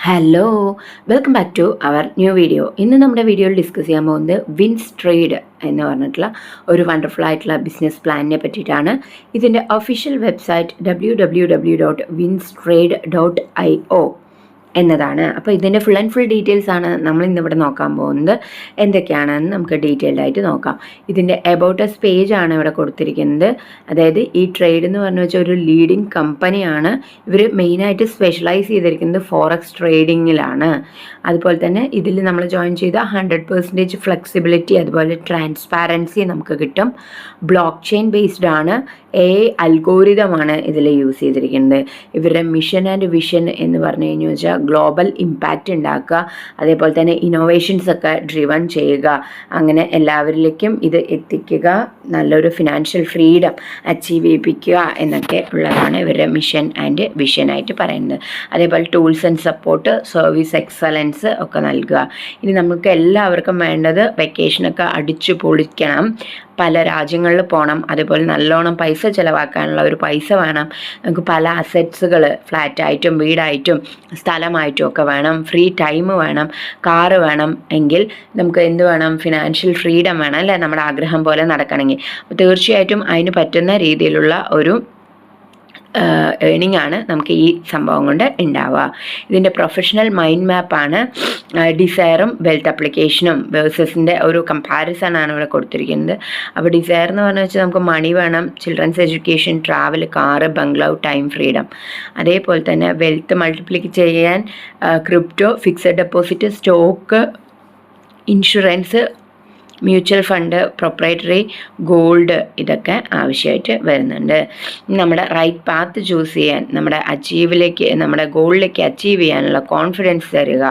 Hello, welcome back to our new video. ഇന്ന് നമ്മുടെ വീഡിയോയിൽ ഡിസ്കസ് ചെയ്യാൻ പോകുന്നത് വിൻസ് ട്രേഡ് എന്ന് പറഞ്ഞിട്ടുള്ള ഒരു വണ്ടർഫുൾ ആയിട്ടുള്ള ബിസിനസ് പ്ലാനിനെ പറ്റിയിട്ടാണ്. ഇതിൻ്റെ ഒഫീഷ്യൽ വെബ്സൈറ്റ് www.winstrade.io എന്നതാണ്. അപ്പോൾ ഇതിൻ്റെ ഫുൾ ആൻഡ് ഫുൾ ഡീറ്റെയിൽസ് ആണ് നമ്മൾ ഇന്നിവിടെ നോക്കാൻ പോകുന്നത്. എന്തൊക്കെയാണെന്ന് നമുക്ക് ഡീറ്റെയിൽഡ് ആയിട്ട് നോക്കാം. ഇതിൻ്റെ എബൌട്ട് എസ് പേജ് ആണ് ഇവിടെ കൊടുത്തിരിക്കുന്നത്. അതായത് ഈ ട്രേഡ് എന്ന് പറഞ്ഞു വെച്ചാൽ ഒരു ലീഡിങ് കമ്പനിയാണ്. ഇവർ മെയിനായിട്ട് സ്പെഷ്യലൈസ് ചെയ്തിരിക്കുന്നത് ഫോറക്സ് ട്രേഡിങ്ങിലാണ്. അതുപോലെ തന്നെ ഇതിൽ നമ്മൾ ജോയിൻ ചെയ്ത 100% ഫ്ലെക്സിബിലിറ്റി അതുപോലെ ട്രാൻസ്പാരൻസി നമുക്ക് കിട്ടും. ബ്ലോക്ക് ചെയിൻ ബേസ്ഡ് ആണ്. അൽഗോരിതമാണ് ഇതിൽ യൂസ് ചെയ്തിരിക്കുന്നത്. ഇവരുടെ മിഷൻ ആൻഡ് വിഷൻ എന്ന് പറഞ്ഞു കഴിഞ്ഞു വെച്ചാൽ ഗ്ലോബൽ ഇമ്പാക്റ്റ് ഉണ്ടാക്കുക, അതേപോലെ തന്നെ ഇന്നോവേഷൻസ് ഒക്കെ ഡ്രിവൺ ചെയ്യുക, അങ്ങനെ എല്ലാവരിലേക്കും ഇത് എത്തിക്കുക, നല്ലൊരു ഫിനാൻഷ്യൽ ഫ്രീഡം അച്ചീവ് ചെയ്യിപ്പിക്കുക എന്നൊക്കെ ഉള്ളതാണ് ഇവരുടെ മിഷൻ ആൻഡ് വിഷനായിട്ട് പറയുന്നത്. അതേപോലെ tools and support, service excellence ഒക്കെ നൽകുക. ഇനി നമുക്ക് എല്ലാവർക്കും വേണ്ടത് വെക്കേഷനൊക്കെ അടിച്ചു പൊളിക്കണം, പല രാജ്യങ്ങളിൽ പോകണം, അതേപോലെ നല്ലോണം പൈസ ചിലവാക്കാനുള്ള ഒരു പൈസ വേണം. നമുക്ക് പല അസറ്റ്സുകൾ ഫ്ലാറ്റായിട്ടും വീടായിട്ടും സ്ഥലമായിട്ടും ഒക്കെ വേണം. ഫ്രീ ടൈം വേണം, കാറ് വേണം. എങ്കിൽ നമുക്ക് എന്ത് വേണം? ഫിനാൻഷ്യൽ ഫ്രീഡം വേണം അല്ലേ, നമ്മുടെ ആഗ്രഹം പോലെ നടക്കണമെങ്കിൽ. അപ്പോൾ തീർച്ചയായിട്ടും അതിന് പറ്റുന്ന രീതിയിലുള്ള ഒരു ഏണിംഗ് ആണ് നമുക്ക് ഈ സംഭവം കൊണ്ട് ഉണ്ടാവുക. ഇതിൻ്റെ പ്രൊഫഷണൽ മൈൻഡ് മാപ്പാണ്. ഡിസയറും വെൽത്ത് അപ്ലിക്കേഷനും വേഴ്സസിൻ്റെ ഒരു കമ്പാരിസൺ ആണ് ഇവിടെ കൊടുത്തിരിക്കുന്നത്. അപ്പോൾ ഡിസയർ എന്ന് പറഞ്ഞു വെച്ചാൽ നമുക്ക് മണി വേണം, ചിൽഡ്രൻസ് എഡ്യൂക്കേഷൻ, ട്രാവൽ, കാറ്, ബംഗ്ലാവ്, ടൈം ഫ്രീഡം. അതേപോലെ തന്നെ വെൽത്ത് മൾട്ടിപ്ലിക്ക് ചെയ്യാൻ crypto, fixed deposit, stock, insurance, mutual fund, proprietary, gold, ഇതൊക്കെ ആവശ്യമായിട്ട് വരുന്നുണ്ട്. നമ്മുടെ റൈറ്റ് പാത്ത് ചൂസ് ചെയ്യാൻ, നമ്മുടെ ഗോളിലേക്ക് അച്ചീവ് ചെയ്യാനുള്ള കോൺഫിഡൻസ് തരിക.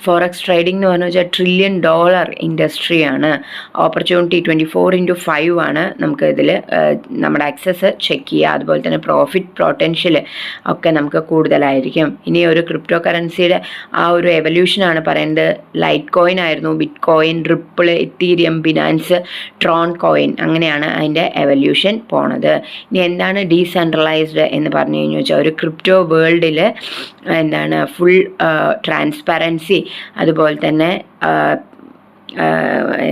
ഫോറക്സ് ട്രേഡിംഗ് എന്ന് പറഞ്ഞു വെച്ചാൽ $1 ട്രില്യൺ ഇൻഡസ്ട്രിയാണ്. ഓപ്പർച്യൂണിറ്റി 24x5 ആണ്. നമുക്ക് ഇതിൽ നമ്മുടെ ആക്സസ് ചെക്ക് ചെയ്യുക. അതുപോലെ തന്നെ പ്രോഫിറ്റ് പൊട്ടൻഷ്യൽ ഒക്കെ നമുക്ക് കൂടുതലായിരിക്കും. ഇനി ഒരു ക്രിപ്റ്റോ കറൻസിയുടെ ആ ഒരു എവല്യൂഷനാണ് പറയുന്നത്. ലൈറ്റ് കോയിൻ ആയിരുന്നു, bit coin, ripple, Ethereum, Binance, Tron coin, അങ്ങനെയാണ് അതിൻ്റെ എവല്യൂഷൻ പോണത്. ഇനി എന്താണ് ഡീസെൻട്രലൈസ്ഡ് എന്ന് പറഞ്ഞു കഴിഞ്ഞു വെച്ചാൽ ഒരു ക്രിപ്റ്റോ വേൾഡിൽ എന്താണ് ഫുൾ ട്രാൻസ്പെറൻസി അതുപോലെ തന്നെ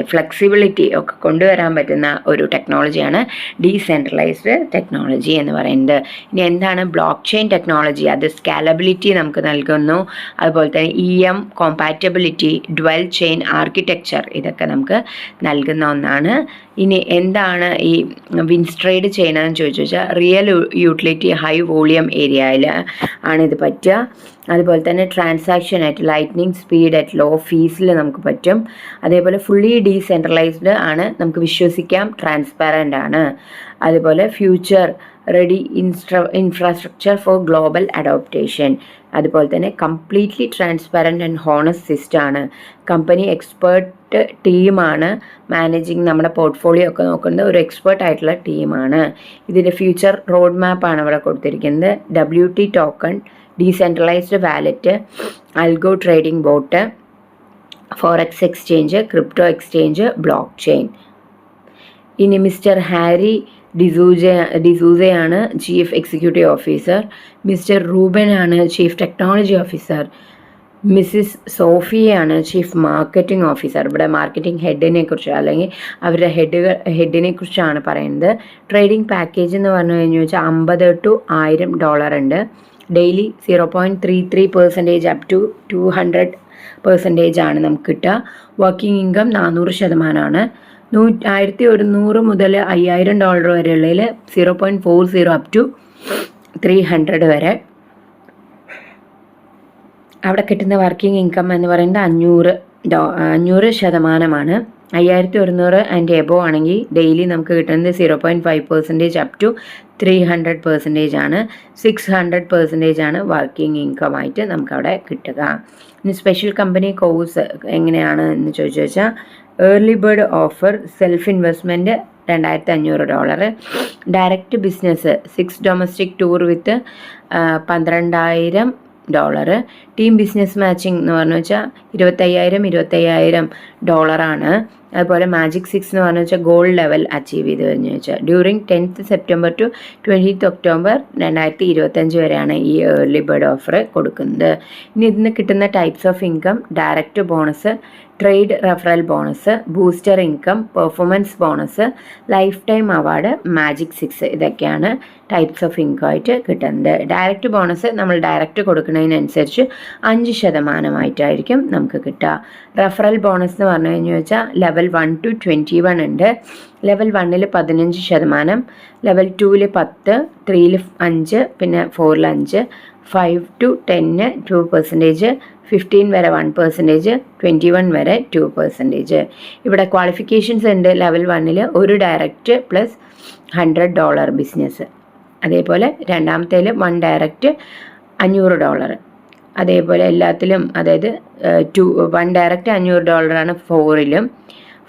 ഫ്ലെക്സിബിലിറ്റി ഒക്കെ കൊണ്ടുവരാൻ പറ്റുന്ന ഒരു ടെക്നോളജിയാണ് ഡീസെൻട്രലൈസ്ഡ് ടെക്നോളജി എന്ന് പറയുന്നത്. ഇനി എന്താണ് ബ്ലോക്ക് ചെയിൻ ടെക്നോളജി? അത് സ്കാലബിലിറ്റി നമുക്ക് നൽകുന്നു. അതുപോലെ തന്നെ കോമ്പാറ്റബിലിറ്റി, ഡ്വൽ ചെയിൻ ആർക്കിടെക്ചർ, ഇതൊക്കെ നമുക്ക് നൽകുന്ന ഒന്നാണ്. ഇനി എന്താണ് ഈ വിൻസ് ട്രേഡ് ചെയ്യണമെന്ന് ചോദിച്ചു വെച്ചാൽ റിയൽ യൂട്ടിലിറ്റി ഹൈ വോളിയം ഏരിയയിൽ ആണ് ഇത് പറ്റുക. അതുപോലെ തന്നെ transaction at lightning speed at low ഫീസിൽ നമുക്ക് പറ്റും. അതേപോലെ ഫുള്ളി ഡീസെൻട്രലൈസ്ഡ് ആണ്, നമുക്ക് വിശ്വസിക്കാം, ട്രാൻസ്പാരൻ്റ് ആണ്. അതുപോലെ future ready infrastructure four global adoption. അതുപോലെ തന്നെ completely transparent and honest system ആണ്. കമ്പനി എക്സ്പേർട്ട് ടീമാണ് മാനേജിങ് നമ്മുടെ പോർട്ട്ഫോളിയോ ഒക്കെ നോക്കുന്നത് ഒരു എക്സ്പേർട്ട് ആയിട്ടുള്ള ടീമാണ്. ഇതിൻ്റെ ഫ്യൂച്ചർ റോഡ് മാപ്പാണ് ഇവിടെ കൊടുത്തിരിക്കുന്നത്. WT token, decentralised wallet, algo trading bot, forex exchange, crypto exchange, blockchain. ഇനി മിസ്റ്റർ ഹാരി ഡിസൂസയാണ് chief executive officer. Mister Ruben ആണ് ചീഫ് ടെക്നോളജി ഓഫീസർ. മിസ്സിസ് സോഫിയയാണ് ചീഫ് മാർക്കറ്റിംഗ് ഓഫീസർ. ഇവിടെ മാർക്കറ്റിംഗ് ഹെഡിനെ കുറിച്ച് അല്ലെങ്കിൽ അവരുടെ ഹെഡിനെ കുറിച്ചാണ് പറയുന്നത്. ട്രേഡിംഗ് പാക്കേജ് എന്ന് പറഞ്ഞു കഴിഞ്ഞു വെച്ചാൽ $50 to $1000 ഉണ്ട്. ഡെയിലി 0.33% അപ് ടു 200% ആണ് നമുക്ക് കിട്ടുക. വർക്കിംഗ് ഇൻകം 400% 1100 മുതൽ $5000 വരെയുള്ളതിൽ 0.40 അപ് ടു 300 വരെ. അവിടെ കിട്ടുന്ന വർക്കിംഗ് ഇൻകം എന്ന് പറയുന്നത് 500% 5100 ആൻഡ് എബോ ആണെങ്കിൽ ഡെയിലി നമുക്ക് കിട്ടുന്നത് 0.5% അപ് ടു 300% ആണ്. 600% ആണ് വർക്കിംഗ് ഇൻകം ആയിട്ട് നമുക്കവിടെ കിട്ടുക. ഇനി സ്പെഷ്യൽ കമ്പനി കോഴ്സ് എങ്ങനെയാണ് എന്ന് ചോദിച്ചു വെച്ചാൽ early bird offer, self investment $2500, direct business 6 domestic tour with $12000, team business matching എന്ന് പറഞ്ഞു വെച്ചാൽ $25,000 ആണ്. അതുപോലെ മാജിക് 6 എന്ന് പറഞ്ഞു വെച്ചാൽ ഗോൾഡ് ലെവൽ അച്ചീവ് ചെയ്ത് കഴിഞ്ഞു വെച്ചാൽ during 10th September to 20th October 2025 വരെയാണ് ഈ ഏർലി ബേർഡ് ഓഫർ കൊടുക്കുന്നത്. ഇനി ഇതിന് കിട്ടുന്ന types of income: direct bonus, trade referral bonus, booster income, performance bonus, life time award, magic 6 ഇതൊക്കെയാണ് ടൈപ്സ് ഓഫ് ഇൻകം ആയിട്ട് കിട്ടുന്നത്. ഡയറക്റ്റ് ബോണസ് നമ്മൾ ഡയറക്റ്റ് കൊടുക്കുന്നതിനനുസരിച്ച് 5% നമുക്ക് കിട്ടുക. റെഫറൽ ബോണസ് എന്ന് പറഞ്ഞു കഴിഞ്ഞു വെച്ചാൽ ലെവൽ 1 to 21 ഉണ്ട്. ലെവൽ 1 15%, ലെവൽ 2 10, 3 5, പിന്നെ 4 5, 5 to 10 2%, 15 വരെ 1%, 21 വരെ 2%. ഇവിടെ ക്വാളിഫിക്കേഷൻസ് ഉണ്ട്. ലെവൽ 1 ഒരു ഡയറക്റ്റ് പ്ലസ് $100 ബിസിനസ്. അതേപോലെ രണ്ടാമത്തേൽ 1 ഡയറക്റ്റ് $500. അതേപോലെ എല്ലാത്തിലും, അതായത് 1 ഡയറക്റ്റ് $500 4ലും,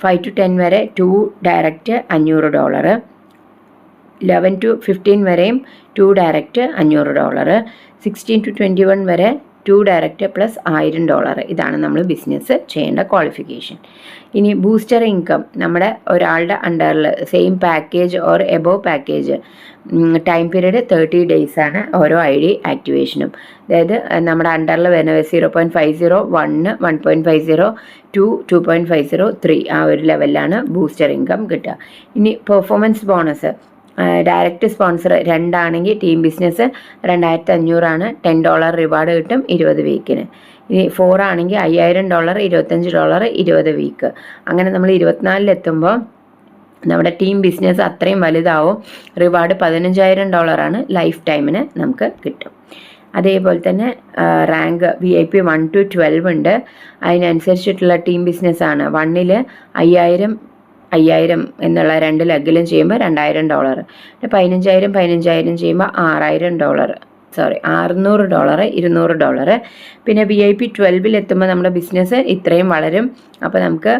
5 to 10 വരെ 2 ഡയറക്റ്റ് $500, 11 to 15 വരെയും 2 ഡയറക്റ്റ് $500, 16 to 21 വരെ 2 ഡയറക്റ്റ് പ്ലസ് $1000. ഇതാണ് നമ്മൾ ബിസിനസ് ചെയ്യേണ്ട ക്വാളിഫിക്കേഷൻ. ഇനി ബൂസ്റ്റർ ഇൻകം, നമ്മുടെ ഒരാളുടെ അണ്ടറിൽ same package or above package, time period 30 days ആണ് ഓരോ ID ആക്ടിവേഷനും. അതായത് നമ്മുടെ അണ്ടറിൽ വരുന്നത് 0.50, 1, 1.50, 2, 2.50, 3 ആ ഒരു ലെവലിലാണ് ബൂസ്റ്റർ ഇൻകം കിട്ടുക. ഇനി പെർഫോമൻസ് ബോണസ്, ഡയറക്റ്റ് സ്പോൺസർ 2 ആണെങ്കിൽ ടീം ബിസിനസ് 2500 ആണ്, $10 റിവാർഡ് കിട്ടും 20 വീക്കിന്. ഇനി 4 ആണെങ്കിൽ $5000, $25, 20 വീക്ക്. അങ്ങനെ നമ്മൾ 24 എത്തുമ്പോൾ നമ്മുടെ ടീം ബിസിനസ് അത്രയും വലുതാവും. റിവാർഡ് $15000 ആണ്, ലൈഫ് ടൈമിന് നമുക്ക് കിട്ടും. അതേപോലെ തന്നെ റാങ്ക് VIP 1 to 12 ഉണ്ട്. അതിനനുസരിച്ചിട്ടുള്ള ടീം ബിസിനസ്സാണ്. 1ൽ 5000 എന്നുള്ള 2 ലെഗിലും ചെയ്യുമ്പോൾ $2000, 15000 ചെയ്യുമ്പോൾ $6000, $600, $200. പിന്നെ VIP 12ൽ എത്തുമ്പോൾ നമ്മുടെ ബിസിനസ് ഇത്രയും വളരും. അപ്പോൾ നമുക്ക്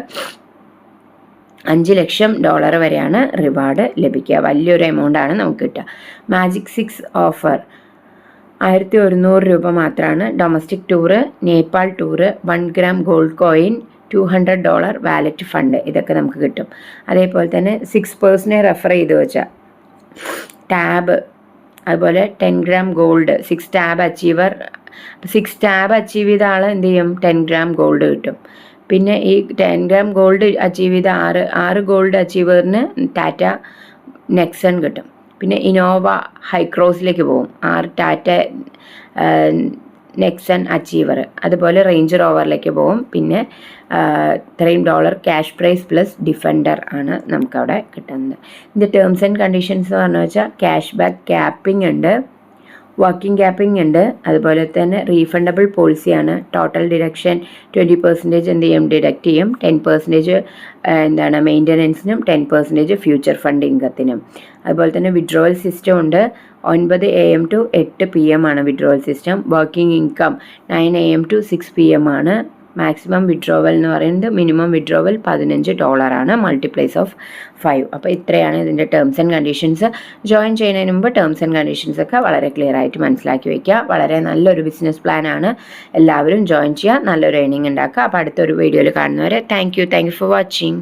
$5 ലക്ഷം വരെയാണ് റിവാർഡ് ലഭിക്കുക. വലിയൊരു എമൗണ്ടാണ് നമുക്ക് കിട്ടുക. മാജിക് 6 ഓഫർ 1100 രൂപ മാത്രമാണ്. Domestic tour, Nepal tour, 1 gram gold coin, $200 wallet fund, ഇതൊക്കെ നമുക്ക് കിട്ടും. അതേപോലെ തന്നെ 6 പേഴ്സണെ റെഫർ ചെയ്ത് വെച്ചാൽ ടാബ്, അതുപോലെ 10 gram gold, 6 tab achiever, 6 tab achieve ചെയ്ത ആൾ എന്ത് ചെയ്യും, 10 gram ഗോൾഡ് കിട്ടും. പിന്നെ ഈ 10 gram ഗോൾഡ് അച്ചീവ് ചെയ്ത 6 ഗോൾഡ് അച്ചീവറിന് ടാറ്റ നെക്സൺ കിട്ടും. പിന്നെ ഇനോവ ഹൈക്രോസിലേക്ക് പോകും 6 ടാറ്റ നെക്സൺ അച്ചീവർ. അതുപോലെ റേഞ്ച് റോവറിലേക്ക് പോകും. പിന്നെ $3 ക്യാഷ് പ്രൈസ് പ്ലസ് ഡിഫൻഡർ ആണ് നമുക്കവിടെ കിട്ടുന്നത്. ഇതിൻ്റെ ടേംസ് ആൻഡ് കണ്ടീഷൻസ് എന്ന് പറഞ്ഞു വെച്ചാൽ ക്യാഷ് ബാക്ക് ക്യാപ്പിംഗ് ഉണ്ട്, വർക്കിംഗ് ക്യാപ്പിംഗ് ഉണ്ട്, അതുപോലെ തന്നെ റീഫണ്ടബിൾ പോളിസിയാണ്. ടോട്ടൽ ഡിഡക്ഷൻ 20% എന്ത് ചെയ്യും, ഡിഡക്റ്റ് ചെയ്യും. 10% മെയിൻ്റനൻസിനും, 10% ഫ്യൂച്ചർ ഫണ്ട് ഇൻകത്തിനും. അതുപോലെ തന്നെ വിഡ്രോവൽ സിസ്റ്റം ഉണ്ട്. 9 AM to 8 PM ആണ് withdrawal system. Working income 9 AM to 6 PM ആണ്. മാക്സിമം വിഡ്രോവൽ എന്ന് പറയുന്നത് മിനിമം വിഡ്രോവൽ $15 ആണ്, മൾട്ടിപ്ലൈസ് ഓഫ് 5. അപ്പോൾ ഇത്രയാണ് ഇതിൻ്റെ ടേംസ് ആൻഡ് കണ്ടീഷൻസ്. ജോയിൻ ചെയ്യുന്നതിന് മുമ്പ് ടേംസ് ആൻഡ് കണ്ടീഷൻസ് ഒക്കെ വളരെ ക്ലിയർ ആയിട്ട് മനസ്സിലാക്കി വയ്ക്കുക. വളരെ നല്ലൊരു ബിസിനസ് പ്ലാനാണ്. എല്ലാവരും ജോയിൻ ചെയ്യുക, നല്ലൊരു ഏർണിംഗ് ഉണ്ടാക്കുക. അപ്പോൾ അടുത്തൊരു വീഡിയോയിൽ കാണുന്നവരെ താങ്ക് യു ഫോർ വാച്ചിങ്.